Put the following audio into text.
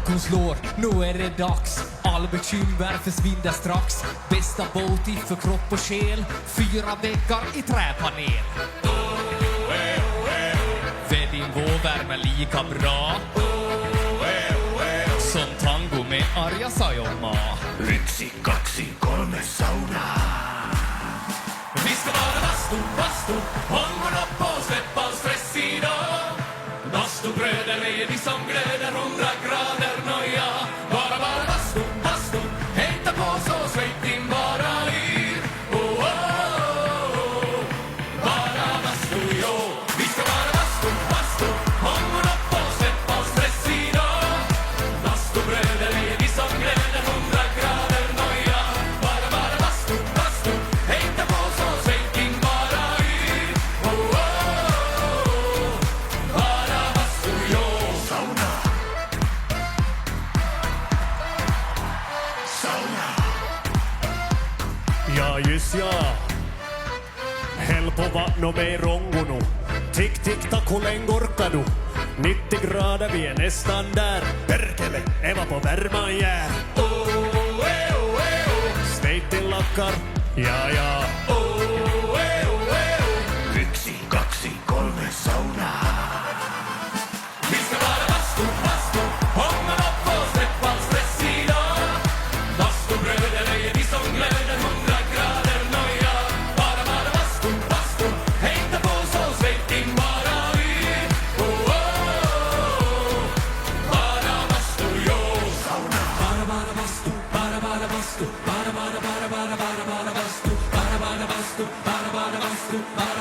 hon slår, nu är det dags. All bekymmer försvinner strax. Bästa båt för kropp och själ. 4 väggar i träpanel. Vedinvå värmer lika bra som tango med Arja Saijonmaa. 1, 2, 3 saunaa. Vi ska vara bastu, hångorna på, släpp all stress idag. Bastubröder är vi som glöder 100 grader noja. Bara bastu, hejta på så svett in bara yr. Oh, oh, oh. Bara bastu, jo. Vi ska vara bastu, hångorna på, släpp all stress idag. Bastubröder är vi som glöder 100 grader noja. Bara bastu, hejta på så svett in bara yr. Oh, oh, oh. Bara bastu, jo. Sauna. Ja, just ja. Helppo no me rongunu. Tick, tick, tack, hur länge orkar du? 90 grader, vi är nästan där. Perkele, Eva på värman jär. Sveitin lakkar, ja, ja. 1, 2, 3 saunaa. Vi ska vara bastu, hångorna på, släpp all stress idag. Bastubröder är vi som glöder 100 grader noja. Bara bastu, hejta på så svett in bara yr. Oh, oh, oh. Bara bastu, jo. Bara bastu, bara bastu, bara bastu, bara bastu, bara bastu, bara